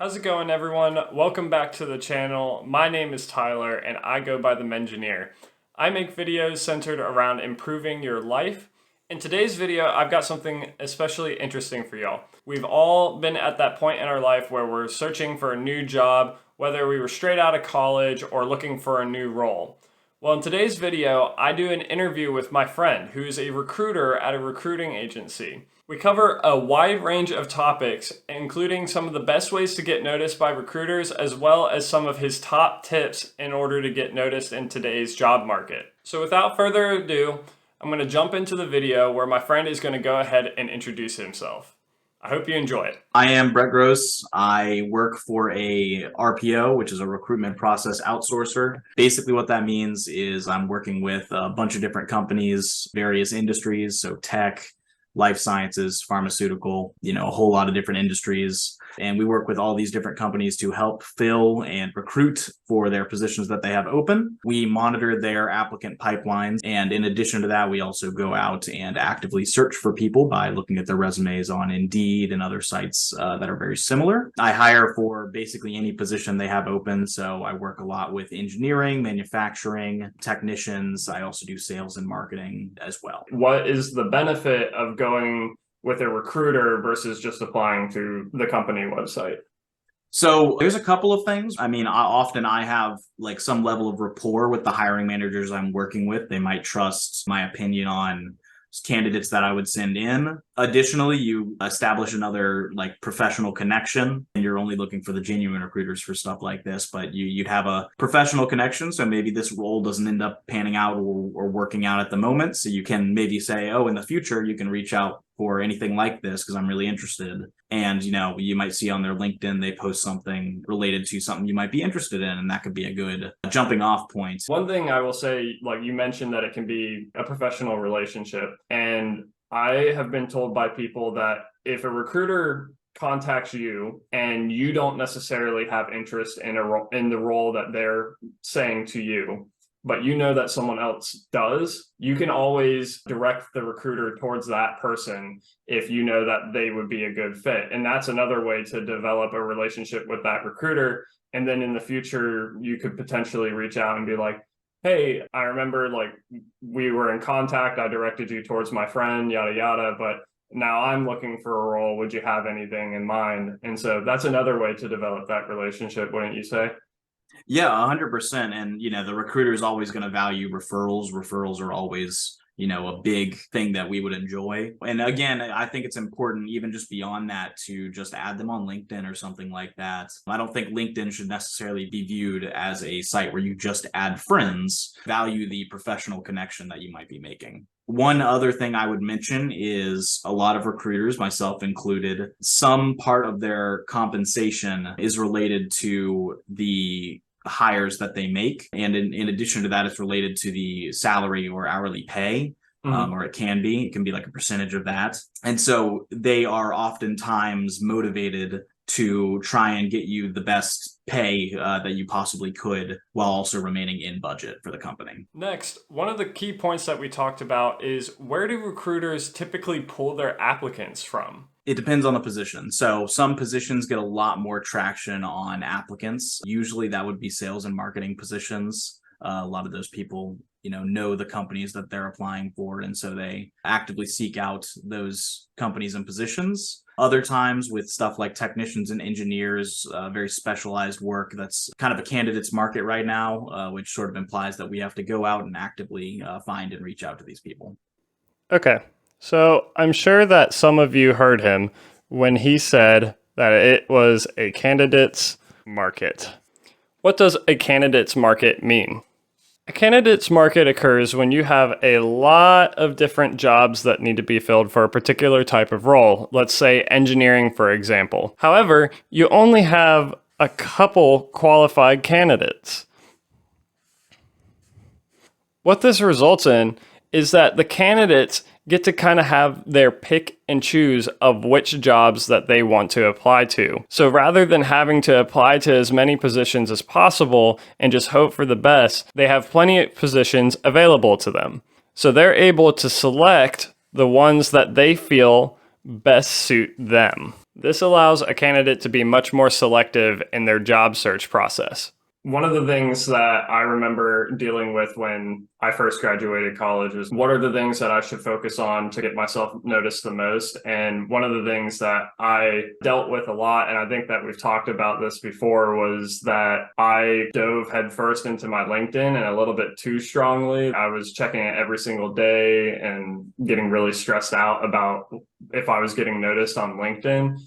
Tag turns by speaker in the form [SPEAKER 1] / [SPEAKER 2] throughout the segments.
[SPEAKER 1] How's it going, everyone? Welcome back to the channel. My name is Tyler and I go by the Mengineer. I make videos centered around improving your life. In today's video, I've got something especially interesting for y'all. We've all been at that point in our life where we're searching for a new job, whether we were straight out of college or looking for a new role. Well, in today's video, I do an interview with my friend who's a recruiter at a recruiting agency. We cover a wide range of topics, including some of the best ways to get noticed by recruiters, as well as some of his top tips in order to get noticed in today's job market. So without further ado, I'm going to jump into the video where my friend is going to go ahead and introduce himself. I hope you enjoy it.
[SPEAKER 2] I am Brett Groce. I work for a RPO, which is a recruitment process outsourcer. Basically what that means is I'm working with a bunch of different companies, various industries, so tech, life sciences, pharmaceutical, a whole lot of different industries. And we work with all these different companies to help fill and recruit for their positions that they have open. We monitor their applicant pipelines. And in addition to that, we also go out and actively search for people by looking at their resumes on Indeed and other sites that are very similar. I hire for basically any position they have open. So I work a lot with engineering, manufacturing, technicians. I also do sales and marketing as well.
[SPEAKER 1] What is the benefit of going with a recruiter versus just applying through the company website?
[SPEAKER 2] So there's a couple of things. I have like some level of rapport with the hiring managers I'm working with. They might trust my opinion on candidates that I would send in. Additionally, you establish another like professional connection, and you're only looking for the genuine recruiters for stuff like this, but you'd have a professional connection. So maybe this role doesn't end up panning out or working out at the moment. So you can maybe say, oh, in the future, you can reach out for anything like this because I'm really interested. And, you might see on their LinkedIn, they post something related to something you might be interested in, and that could be a good jumping off point.
[SPEAKER 1] One thing I will say, like you mentioned that it can be a professional relationship. And I have been told by people that if a recruiter contacts you and you don't necessarily have interest in the role that they're saying to you, but you know that someone else does, you can always direct the recruiter towards that person if you know that they would be a good fit. And that's another way to develop a relationship with that recruiter. And then in the future, you could potentially reach out and be like, hey, I remember like we were in contact, I directed you towards my friend, yada, yada, but now I'm looking for a role. Would you have anything in mind? And so that's another way to develop that relationship, wouldn't you say?
[SPEAKER 2] Yeah, 100%. And, the recruiter is always going to value referrals. Referrals are always, a big thing that we would enjoy. And again, I think it's important, even just beyond that, to just add them on LinkedIn or something like that. I don't think LinkedIn should necessarily be viewed as a site where you just add friends. Value the professional connection that you might be making. One other thing I would mention is a lot of recruiters, myself included, some part of their compensation is related to the hires that they make. And in addition to that, it's related to the salary or hourly pay, or it can be like a percentage of that. And so they are oftentimes motivated to try and get you the best pay that you possibly could while also remaining in budget for the company.
[SPEAKER 1] Next, one of the key points that we talked about is where do recruiters typically pull their applicants from?
[SPEAKER 2] It depends on the position. So some positions get a lot more traction on applicants. Usually that would be sales and marketing positions. A lot of those people, know the companies that they're applying for. And so they actively seek out those companies and positions. Other times with stuff like technicians and engineers, very specialized work, that's kind of a candidate's market right now, which sort of implies that we have to go out and actively find and reach out to these people.
[SPEAKER 1] Okay. So I'm sure that some of you heard him when he said that it was a candidate's market. What does a candidate's market mean? A candidate's market occurs when you have a lot of different jobs that need to be filled for a particular type of role. Let's say engineering, for example. However, you only have a couple qualified candidates. What this results in is that the candidates get to kind of have their pick and choose of which jobs that they want to apply to. So rather than having to apply to as many positions as possible and just hope for the best, they have plenty of positions available to them. So they're able to select the ones that they feel best suit them. This allows a candidate to be much more selective in their job search process. One of the things that I remember dealing with when I first graduated college was what are the things that I should focus on to get myself noticed the most? And one of the things that I dealt with a lot, and I think that we've talked about this before, was that I dove headfirst into my LinkedIn and a little bit too strongly. I was checking it every single day and getting really stressed out about if I was getting noticed on LinkedIn.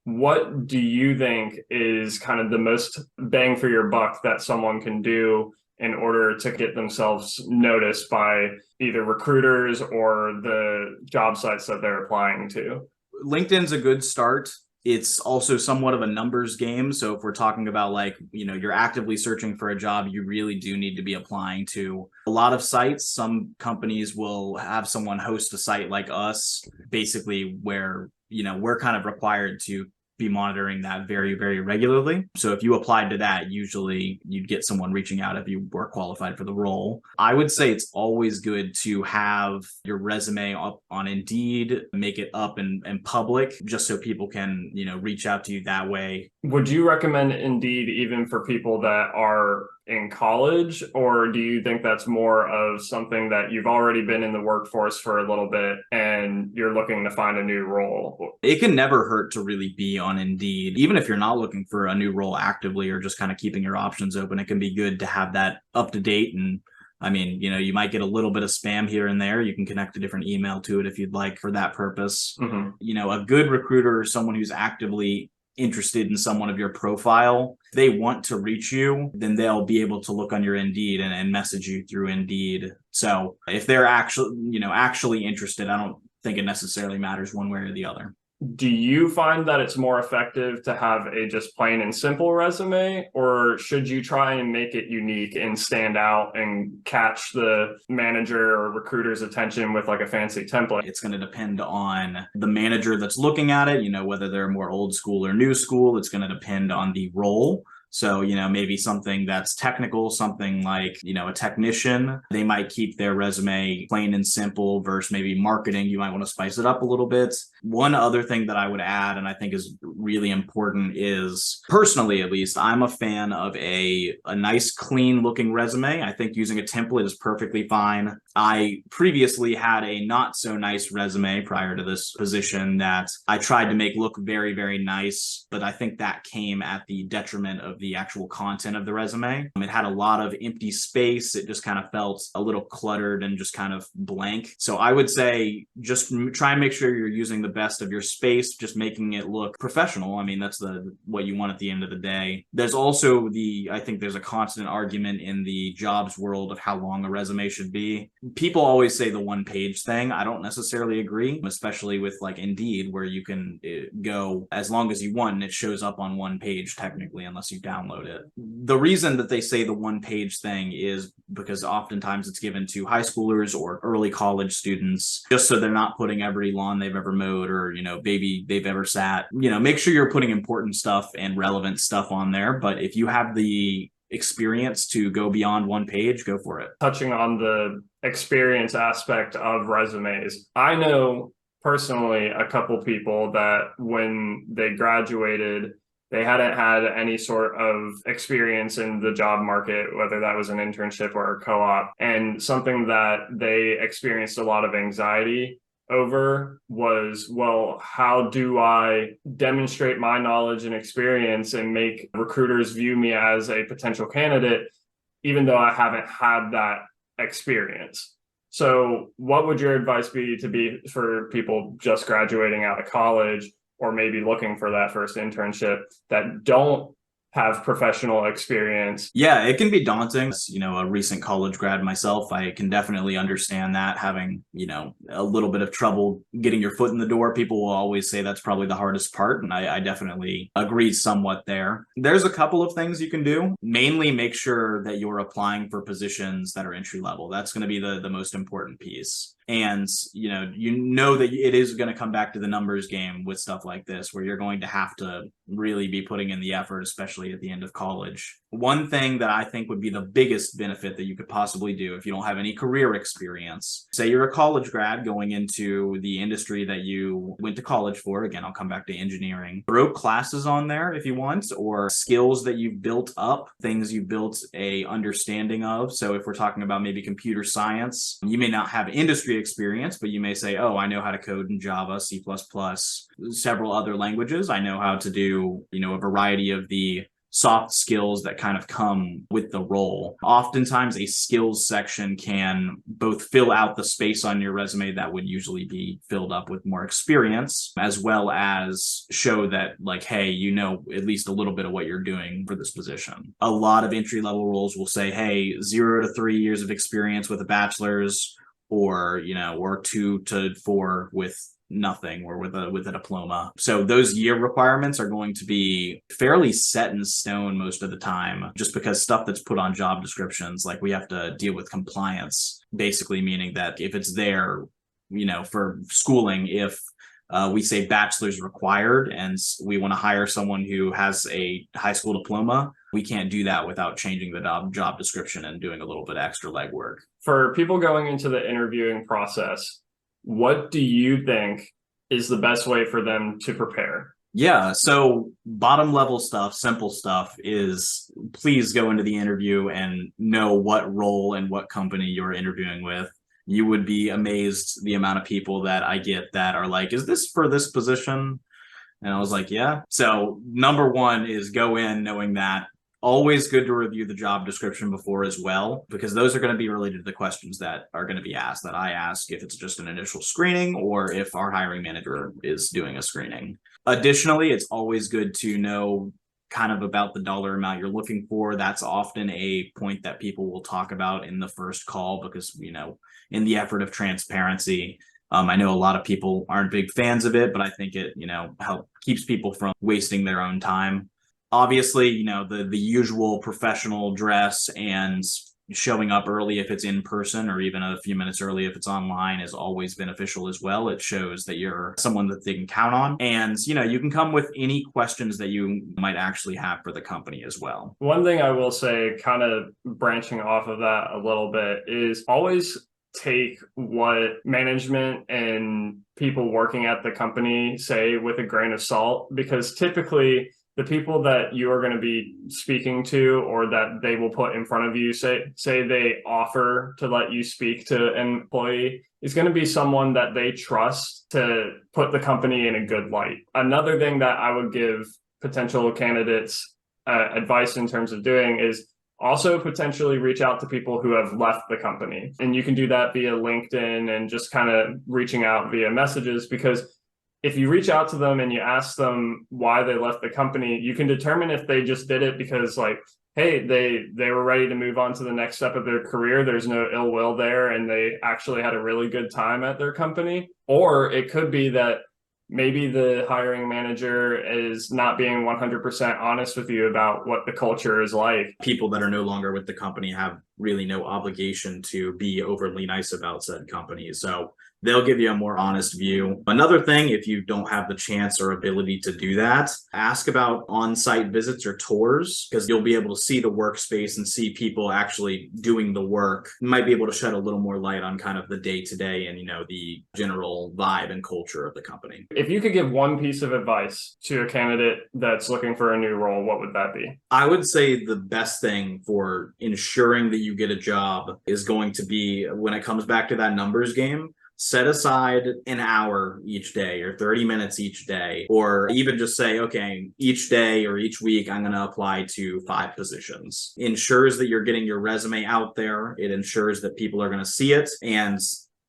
[SPEAKER 1] What do you think is kind of the most bang for your buck that someone can do in order to get themselves noticed by either recruiters or the job sites that they're applying to?
[SPEAKER 2] LinkedIn's a good start. It's also somewhat of a numbers game. So if we're talking about like, you're actively searching for a job, you really do need to be applying to a lot of sites. Some companies will have someone host a site like us, basically where, we're kind of required to be monitoring that very, very regularly. So if you applied to that, usually you'd get someone reaching out if you were qualified for the role. I would say it's always good to have your resume up on Indeed, make it up and public, just so people can, reach out to you that way.
[SPEAKER 1] Would you recommend Indeed even for people that are in college, or do you think that's more of something that you've already been in the workforce for a little bit and you're looking to find a new role?
[SPEAKER 2] It can never hurt to really be on Indeed. Even if you're not looking for a new role actively or just kind of keeping your options open, it can be good to have that up to date. And I mean, you might get a little bit of spam here and there. You can connect a different email to it if you'd like for that purpose.
[SPEAKER 1] Mm-hmm.
[SPEAKER 2] A good recruiter or someone who's actively interested in someone of your profile, if they want to reach you, then they'll be able to look on your Indeed and message you through Indeed. So if they're actually interested, I don't think it necessarily matters one way or the other.
[SPEAKER 1] Do you find that it's more effective to have a just plain and simple resume, or should you try and make it unique and stand out and catch the manager or recruiter's attention with like a fancy template?
[SPEAKER 2] It's going to depend on the manager that's looking at it, whether they're more old school or new school. It's going to depend on the role. So, maybe something that's technical, something like, a technician, they might keep their resume plain and simple versus maybe marketing. You might want to spice it up a little bit. One other thing that I would add, and I think is really important, is personally, at least, I'm a fan of a nice, clean looking resume. I think using a template is perfectly fine. I previously had a not so nice resume prior to this position that I tried to make look very, very nice, but I think that came at the detriment of the actual content of the resume. It had a lot of empty space. It just kind of felt a little cluttered and just kind of blank. So I would say just try and make sure you're using the best of your space, just making it look professional. I mean, that's what you want at the end of the day. There's also I think there's a constant argument in the jobs world of how long a resume should be. People always say the one-page thing. I don't necessarily agree, especially with like Indeed, where you can go as long as you want and it shows up on one page technically, unless you download it. The reason that they say the one-page thing is because oftentimes it's given to high schoolers or early college students, just so they're not putting every lawn they've ever mowed or, baby they've ever sat. Make sure you're putting important stuff and relevant stuff on there. But if you have the experience to go beyond one page, go for it.
[SPEAKER 1] Touching on the experience aspect of resumes, I know personally a couple people that when they graduated, they hadn't had any sort of experience in the job market, whether that was an internship or a co-op. And something that they experienced a lot of anxiety over was, well, how do I demonstrate my knowledge and experience and make recruiters view me as a potential candidate, even though I haven't had that experience? So what would your advice be for people just graduating out of college or maybe looking for that first internship that don't have professional experience?
[SPEAKER 2] Yeah, it can be daunting. As, a recent college grad myself, I can definitely understand that, having, a little bit of trouble getting your foot in the door. People will always say that's probably the hardest part, and I definitely agree somewhat there. There's a couple of things you can do. Mainly make sure that you're applying for positions that are entry level. That's going to be the most important piece. And you know that it is going to come back to the numbers game with stuff like this, where you're going to have to really be putting in the effort, especially at the end of college. One thing that I think would be the biggest benefit that you could possibly do if you don't have any career experience, say you're a college grad going into the industry that you went to college for. Again, I'll come back to engineering. Throw classes on there if you want, or skills that you've built up, things you've built a understanding of. So if we're talking about maybe computer science, you may not have industry experience, but you may say, oh, I know how to code in Java, C++, several other languages. I know how to do, a variety of the soft skills that kind of come with the role. Oftentimes, a skills section can both fill out the space on your resume that would usually be filled up with more experience, as well as show that, like, hey, at least a little bit of what you're doing for this position. A lot of entry-level roles will say, hey, 0 to 3 years of experience with a bachelor's, or 2 to 4 with nothing, or with a diploma. So those year requirements are going to be fairly set in stone most of the time, just because stuff that's put on job descriptions, like we have to deal with compliance, basically meaning that if it's there, for schooling, if we say bachelor's required and we want to hire someone who has a high school diploma, we can't do that without changing the job description and doing a little bit of extra legwork.
[SPEAKER 1] For people going into the interviewing process, what do you think is the best way for them to prepare?
[SPEAKER 2] Yeah, so bottom level stuff, simple stuff is, please go into the interview and know what role and what company you're interviewing with. You would be amazed the amount of people that I get that are like, is this for this position? And I was like, yeah. So number one is go in knowing that. Always good to review the job description before as well, because those are going to be related to the questions that are going to be asked, that I ask if it's just an initial screening or if our hiring manager is doing a screening. Additionally, it's always good to know kind of about the dollar amount you're looking for. That's often a point that people will talk about in the first call, because, in the effort of transparency, I know a lot of people aren't big fans of it, but I think it, keeps people from wasting their own time. Obviously, the usual professional dress and showing up early if it's in person, or even a few minutes early if it's online, is always beneficial as well. It shows that you're someone that they can count on. And, you can come with any questions that you might actually have for the company as well.
[SPEAKER 1] One thing I will say, kind of branching off of that a little bit, is always take what management and people working at the company say with a grain of salt, because typically the people that you are going to be speaking to, or that they will put in front of you, say they offer to let you speak to an employee, is going to be someone that they trust to put the company in a good light. Another thing that I would give potential candidates advice in terms of doing is also potentially reach out to people who have left the company. And you can do that via LinkedIn and just kind of reaching out via messages, because if you reach out to them and you ask them why they left the company, you can determine if they just did it because, like, hey, they were ready to move on to the next step of their career. There's no ill will there, and they actually had a really good time at their company. Or it could be that maybe the hiring manager is not being 100% honest with you about what the culture is like.
[SPEAKER 2] People that are no longer with the company have really no obligation to be overly nice about said company. So they'll give you a more honest view. Another thing, if you don't have the chance or ability to do that, ask about on-site visits or tours, because you'll be able to see the workspace and see people actually doing the work. You might be able to shed a little more light on kind of the day-to-day and, the general vibe and culture of the company.
[SPEAKER 1] If you could give one piece of advice to a candidate that's looking for a new role, what would that be?
[SPEAKER 2] I would say the best thing for ensuring that you get a job is going to be, when it comes back to that numbers game, set aside an hour each day or 30 minutes each day, or even just say, okay, each day or each week, I'm going to apply to 5 positions. Ensures that you're getting your resume out there. It ensures that people are going to see it. And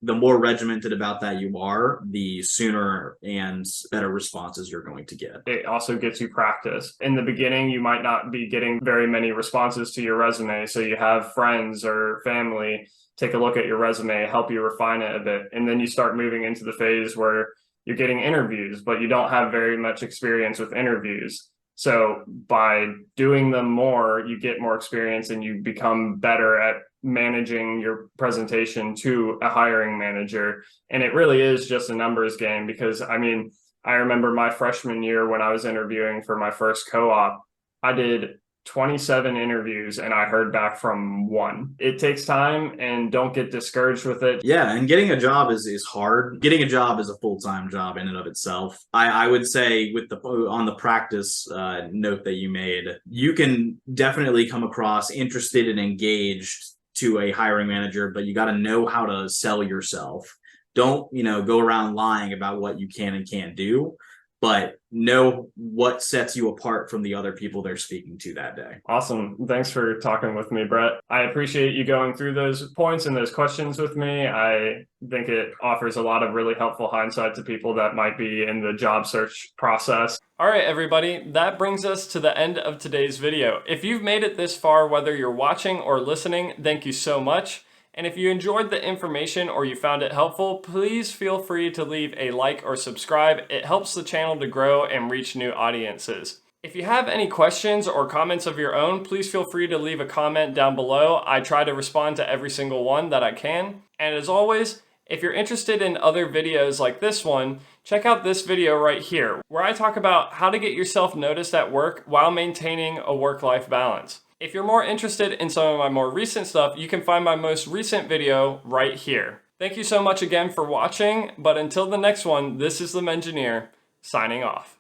[SPEAKER 2] the more regimented about that you are, the sooner and better responses you're going to get.
[SPEAKER 1] It also gets you practice. In the beginning, you might not be getting very many responses to your resume. So you have friends or family take a look at your resume, help you refine it a bit. And then you start moving into the phase where you're getting interviews, but you don't have very much experience with interviews. So by doing them more, you get more experience and you become better at managing your presentation to a hiring manager. And it really is just a numbers game, because I mean, I remember my freshman year when I was interviewing for my first co-op, I did 27 interviews and I heard back from one. It takes time, and don't get discouraged with it.
[SPEAKER 2] Yeah, and getting a job is hard. Getting a job is a full-time job in and of itself. I would say with the on the practice note that you made, you can definitely come across interested and engaged to a hiring manager, but you got to know how to sell yourself. Don't, go around lying about what you can and can't do, but know what sets you apart from the other people they're speaking to that day.
[SPEAKER 1] Awesome. Thanks for talking with me, Brett. I appreciate you going through those points and those questions with me. I think it offers a lot of really helpful hindsight to people that might be in the job search process. All right, everybody, that brings us to the end of today's video. If you've made it this far, whether you're watching or listening, thank you so much. And if you enjoyed the information or you found it helpful, please feel free to leave a like or subscribe. It helps the channel to grow and reach new audiences. If you have any questions or comments of your own, please feel free to leave a comment down below. I try to respond to every single one that I can. And as always, if you're interested in other videos like this one, check out this video right here, where I talk about how to get yourself noticed at work while maintaining a work-life balance. If you're more interested in some of my more recent stuff, you can find my most recent video right here. Thank you so much again for watching, but until the next one, this is the Mengineer, signing off.